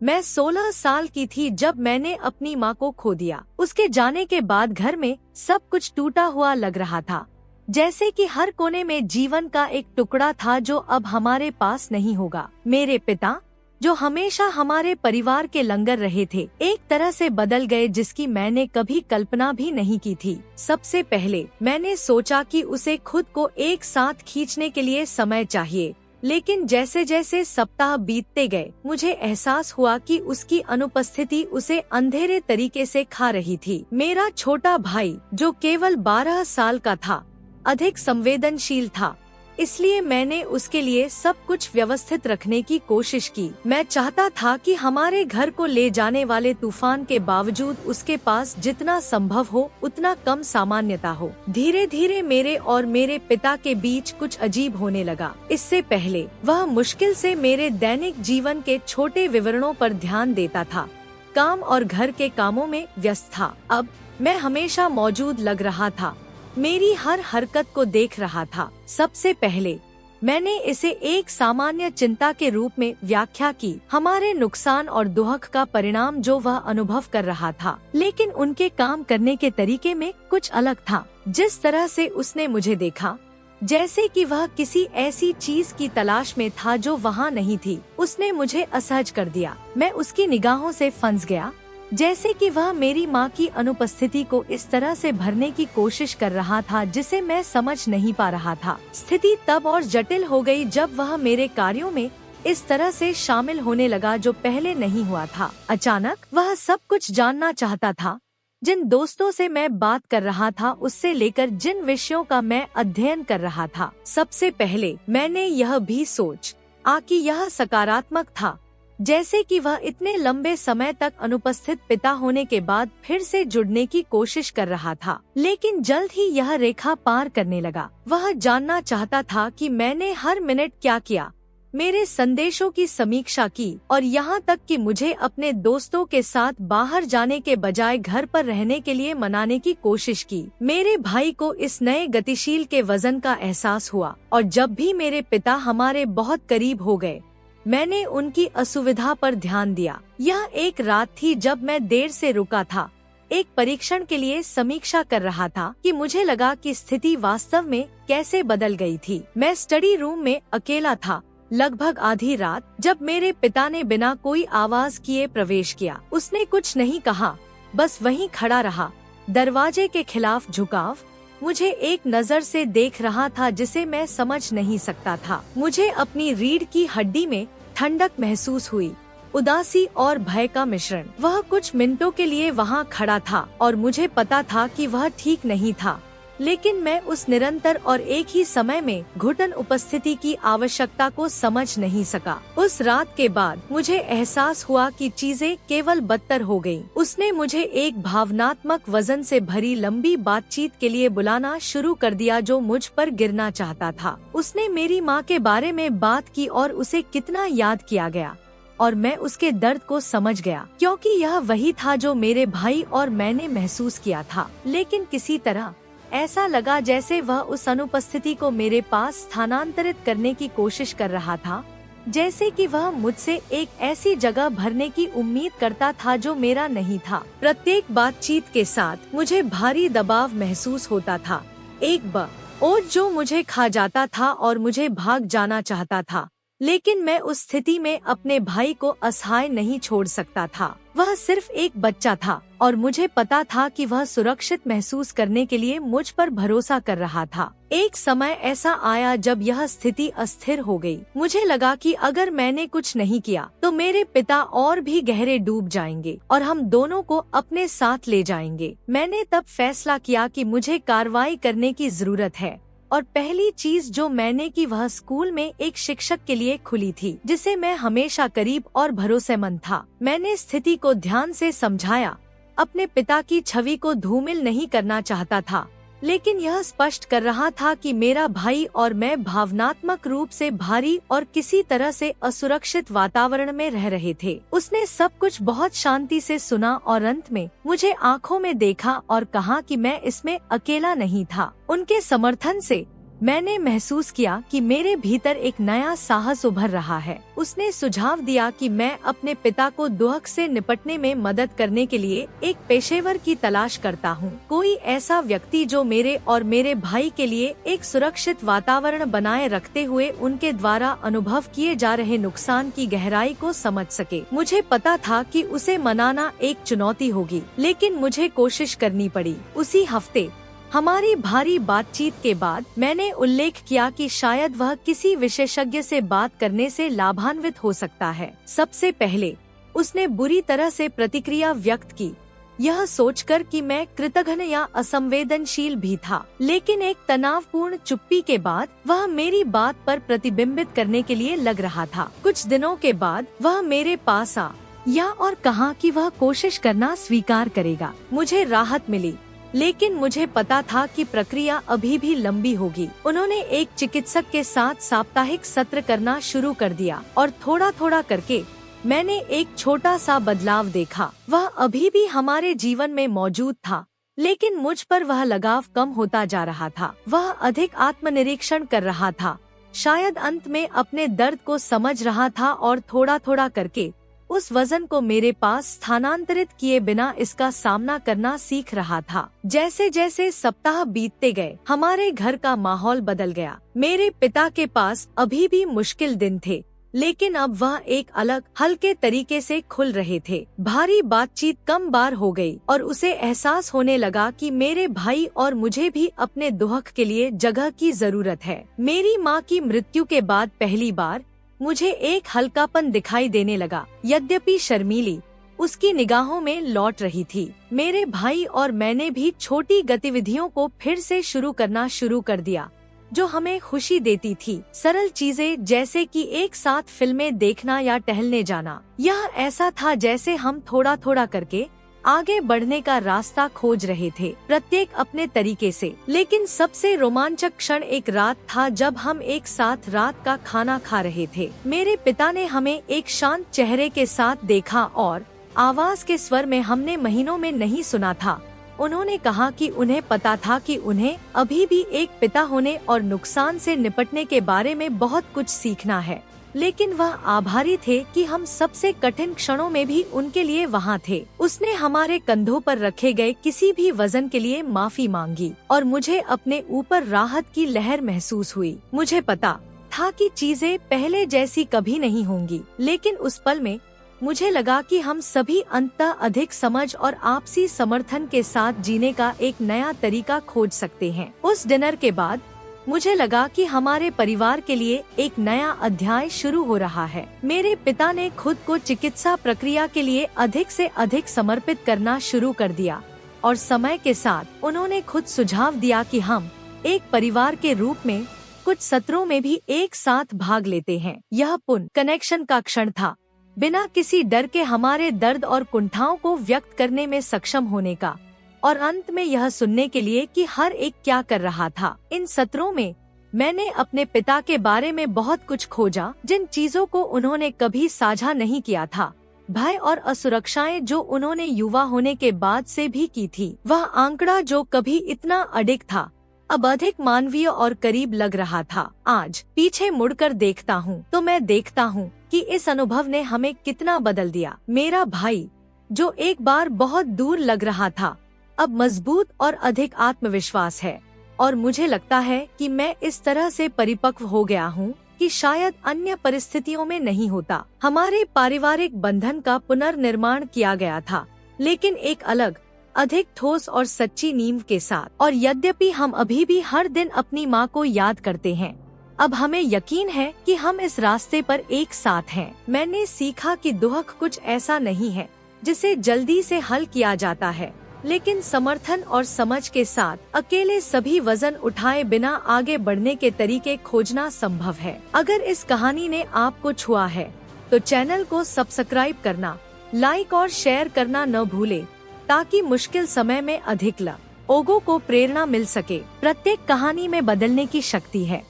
मैं 16 साल की थी जब मैंने अपनी माँ को खो दिया। उसके जाने के बाद घर में सब कुछ टूटा हुआ लग रहा था, जैसे कि हर कोने में जीवन का एक टुकड़ा था जो अब हमारे पास नहीं होगा। मेरे पिता, जो हमेशा हमारे परिवार के लंगर रहे थे, एक तरह से बदल गए जिसकी मैंने कभी कल्पना भी नहीं की थी। सबसे पहले मैंने सोचा कि उसे खुद को एक साथ खींचने के लिए समय चाहिए, लेकिन जैसे जैसे सप्ताह बीतते गए मुझे एहसास हुआ कि उसकी अनुपस्थिति उसे अंधेरे तरीके से खा रही थी। मेरा छोटा भाई, जो केवल 12 साल का था, अधिक संवेदनशील था, इसलिए मैंने उसके लिए सब कुछ व्यवस्थित रखने की कोशिश की। मैं चाहता था कि हमारे घर को ले जाने वाले तूफान के बावजूद उसके पास जितना संभव हो उतना कम सामान्यता हो। धीरे धीरे मेरे और मेरे पिता के बीच कुछ अजीब होने लगा। इससे पहले वह मुश्किल से मेरे दैनिक जीवन के छोटे विवरणों पर ध्यान देता था, काम और घर के कामों में व्यस्त था। अब मैं हमेशा मौजूद लग रहा था, मेरी हर हरकत को देख रहा था। सबसे पहले मैंने इसे एक सामान्य चिंता के रूप में व्याख्या की, हमारे नुकसान और दुख का परिणाम जो वह अनुभव कर रहा था। लेकिन उनके काम करने के तरीके में कुछ अलग था। जिस तरह से उसने मुझे देखा, जैसे कि वह किसी ऐसी चीज की तलाश में था जो वहाँ नहीं थी, उसने मुझे असहज कर दिया। मैं उसकी निगाहों से फंस गया, जैसे कि वह मेरी माँ की अनुपस्थिति को इस तरह से भरने की कोशिश कर रहा था जिसे मैं समझ नहीं पा रहा था। स्थिति तब और जटिल हो गई जब वह मेरे कार्यों में इस तरह से शामिल होने लगा जो पहले नहीं हुआ था। अचानक वह सब कुछ जानना चाहता था, जिन दोस्तों से मैं बात कर रहा था उससे लेकर जिन विषयों का मैं अध्ययन कर रहा था। सबसे पहले मैंने यह भी सोचा कि यह सकारात्मक था, जैसे कि वह इतने लंबे समय तक अनुपस्थित पिता होने के बाद फिर से जुड़ने की कोशिश कर रहा था। लेकिन जल्द ही यह रेखा पार करने लगा। वह जानना चाहता था कि मैंने हर मिनट क्या किया, मेरे संदेशों की समीक्षा की और यहाँ तक कि मुझे अपने दोस्तों के साथ बाहर जाने के बजाय घर पर रहने के लिए मनाने की कोशिश की। मेरे भाई को इस नए गतिशील के वजन का एहसास हुआ और जब भी मेरे पिता हमारे बहुत करीब हो गए, मैंने उनकी असुविधा पर ध्यान दिया। यह एक रात थी जब मैं देर से रुका था, एक परीक्षण के लिए समीक्षा कर रहा था कि मुझे लगा कि स्थिति वास्तव में कैसे बदल गई थी। मैं स्टडी रूम में अकेला था, लगभग आधी रात, जब मेरे पिता ने बिना कोई आवाज किए प्रवेश किया। उसने कुछ नहीं कहा, बस वहीं खड़ा रहा, दरवाजे के खिलाफ झुकाव, मुझे एक नजर से देख रहा था जिसे मैं समझ नहीं सकता था। मुझे अपनी रीढ़ की हड्डी में ठंडक महसूस हुई, उदासी और भय का मिश्रण। वह कुछ मिनटों के लिए वहाँ खड़ा था और मुझे पता था कि वह ठीक नहीं था, लेकिन मैं उस निरंतर और एक ही समय में घुटन उपस्थिति की आवश्यकता को समझ नहीं सका। उस रात के बाद मुझे एहसास हुआ कि चीजें केवल बदतर हो गईं। उसने मुझे एक भावनात्मक वजन से भरी लंबी बातचीत के लिए बुलाना शुरू कर दिया जो मुझ पर गिरना चाहता था। उसने मेरी माँ के बारे में बात की और उसे कितना याद किया गया, और मैं उसके दर्द को समझ गया, क्योंकि यह वही था जो मेरे भाई और मैंने महसूस किया था। लेकिन किसी तरह ऐसा लगा जैसे वह उस अनुपस्थिति को मेरे पास स्थानांतरित करने की कोशिश कर रहा था, जैसे कि वह मुझसे एक ऐसी जगह भरने की उम्मीद करता था जो मेरा नहीं था। प्रत्येक बातचीत के साथ मुझे भारी दबाव महसूस होता था, एक बोझ जो मुझे खा जाता था और मुझे भाग जाना चाहता था। लेकिन मैं उस स्थिति में अपने भाई को असहाय नहीं छोड़ सकता था। वह सिर्फ एक बच्चा था और मुझे पता था कि वह सुरक्षित महसूस करने के लिए मुझ पर भरोसा कर रहा था। एक समय ऐसा आया जब यह स्थिति अस्थिर हो गई। मुझे लगा कि अगर मैंने कुछ नहीं किया तो मेरे पिता और भी गहरे डूब जाएंगे और हम दोनों को अपने साथ ले जाएंगे। मैंने तब फैसला किया कि मुझे कार्रवाई करने की जरूरत है, और पहली चीज जो मैंने की वह स्कूल में एक शिक्षक के लिए खुली थी जिसे मैं हमेशा करीब और भरोसेमंद था। मैंने स्थिति को ध्यान से समझाया, अपने पिता की छवि को धूमिल नहीं करना चाहता था, लेकिन यह स्पष्ट कर रहा था कि मेरा भाई और मैं भावनात्मक रूप से भारी और किसी तरह से असुरक्षित वातावरण में रह रहे थे। उसने सब कुछ बहुत शांति से सुना और अंत में मुझे आंखों में देखा और कहा कि मैं इसमें अकेला नहीं था। उनके समर्थन से मैंने महसूस किया कि मेरे भीतर एक नया साहस उभर रहा है। उसने सुझाव दिया कि मैं अपने पिता को दुख से निपटने में मदद करने के लिए एक पेशेवर की तलाश करता हूँ। कोई ऐसा व्यक्ति जो मेरे और मेरे भाई के लिए एक सुरक्षित वातावरण बनाए रखते हुए उनके द्वारा अनुभव किए जा रहे नुकसान की गहराई को समझ सके। मुझे पता था कि उसे मनाना एक चुनौती होगी, लेकिन मुझे कोशिश करनी पड़ी। उसी हफ्ते हमारी भारी बातचीत के बाद मैंने उल्लेख किया कि शायद वह किसी विशेषज्ञ से बात करने से लाभान्वित हो सकता है। सबसे पहले उसने बुरी तरह से प्रतिक्रिया व्यक्त की, यह सोचकर कि मैं कृतघ्न या असंवेदनशील भी था। लेकिन एक तनावपूर्ण चुप्पी के बाद वह मेरी बात पर प्रतिबिंबित करने के लिए लग रहा था। कुछ दिनों के बाद वह मेरे पास आया और कहा कि वह कोशिश करना स्वीकार करेगा। मुझे राहत मिली, लेकिन मुझे पता था कि प्रक्रिया अभी भी लंबी होगी। उन्होंने एक चिकित्सक के साथ साप्ताहिक सत्र करना शुरू कर दिया और थोड़ा थोड़ा करके मैंने एक छोटा सा बदलाव देखा। वह अभी भी हमारे जीवन में मौजूद था, लेकिन मुझ पर वह लगाव कम होता जा रहा था। वह अधिक आत्मनिरीक्षण कर रहा था, शायद अंत में अपने दर्द को समझ रहा था और थोड़ा थोड़ा करके उस वजन को मेरे पास स्थानांतरित किए बिना इसका सामना करना सीख रहा था। जैसे जैसे सप्ताह बीतते गए, हमारे घर का माहौल बदल गया। मेरे पिता के पास अभी भी मुश्किल दिन थे, लेकिन अब वह एक अलग हल्के तरीके से खुल रहे थे। भारी बातचीत कम बार हो गई और उसे एहसास होने लगा कि मेरे भाई और मुझे भी अपने दुख के लिए जगह की जरूरत है। मेरी माँ की मृत्यु के बाद पहली बार मुझे एक हल्कापन दिखाई देने लगा। यद्यपि शर्मीली उसकी निगाहों में लौट रही थी। मेरे भाई और मैंने भी छोटी गतिविधियों को फिर से शुरू करना शुरू कर दिया जो हमें खुशी देती थी। सरल चीजें जैसे कि एक साथ फिल्में देखना या टहलने जाना। यह ऐसा था जैसे हम थोड़ा थोड़ा करके आगे बढ़ने का रास्ता खोज रहे थे, प्रत्येक अपने तरीके से। लेकिन सबसे रोमांचक क्षण एक रात था जब हम एक साथ रात का खाना खा रहे थे। मेरे पिता ने हमें एक शांत चेहरे के साथ देखा और आवाज के स्वर में हमने महीनों में नहीं सुना था। उन्होंने कहा कि उन्हें पता था कि उन्हें अभी भी एक पिता होने और नुकसान से निपटने के बारे में बहुत कुछ सीखना है, लेकिन वह आभारी थे कि हम सबसे कठिन क्षणों में भी उनके लिए वहाँ थे। उसने हमारे कंधों पर रखे गए किसी भी वजन के लिए माफी मांगी और मुझे अपने ऊपर राहत की लहर महसूस हुई। मुझे पता था कि चीजें पहले जैसी कभी नहीं होंगी, लेकिन उस पल में मुझे लगा कि हम सभी अंततः अधिक समझ और आपसी समर्थन के साथ जीने का एक नया तरीका खोज सकते हैं। उस डिनर के बाद मुझे लगा कि हमारे परिवार के लिए एक नया अध्याय शुरू हो रहा है। मेरे पिता ने खुद को चिकित्सा प्रक्रिया के लिए अधिक से अधिक समर्पित करना शुरू कर दिया और समय के साथ उन्होंने खुद सुझाव दिया कि हम एक परिवार के रूप में कुछ सत्रों में भी एक साथ भाग लेते हैं। यह पुनः कनेक्शन का क्षण था, बिना किसी डर के हमारे दर्द और कुंठाओं को व्यक्त करने में सक्षम होने का, और अंत में यह सुनने के लिए कि हर एक क्या कर रहा था। इन सत्रों में मैंने अपने पिता के बारे में बहुत कुछ खोजा, जिन चीजों को उन्होंने कभी साझा नहीं किया था। भय और असुरक्षाएं जो उन्होंने युवा होने के बाद से भी की थी। वह आंकड़ा जो कभी इतना अडिग था अब अधिक मानवीय और करीब लग रहा था। आज पीछे मुड़कर देखता हूँ तो मैं देखता हूँ कि इस अनुभव ने हमें कितना बदल दिया। मेरा भाई जो एक बार बहुत दूर लग रहा था अब मजबूत और अधिक आत्मविश्वास है, और मुझे लगता है कि मैं इस तरह से परिपक्व हो गया हूँ कि शायद अन्य परिस्थितियों में नहीं होता। हमारे पारिवारिक बंधन का पुनर्निर्माण किया गया था, लेकिन एक अलग, अधिक ठोस और सच्ची नींव के साथ। और यद्यपि हम अभी भी हर दिन अपनी माँ को याद करते हैं, अब हमें यकीन है कि हम इस रास्ते पर एक साथ हैं। मैंने सीखा कि दुख कुछ ऐसा नहीं है जिसे जल्दी से हल किया जाता है, लेकिन समर्थन और समझ के साथ अकेले सभी वजन उठाए बिना आगे बढ़ने के तरीके खोजना संभव है। अगर इस कहानी ने आपको छुआ है तो चैनल को सब्सक्राइब करना, लाइक और शेयर करना न भूले, ताकि मुश्किल समय में अधिक लोगों को प्रेरणा मिल सके। प्रत्येक कहानी में बदलने की शक्ति है।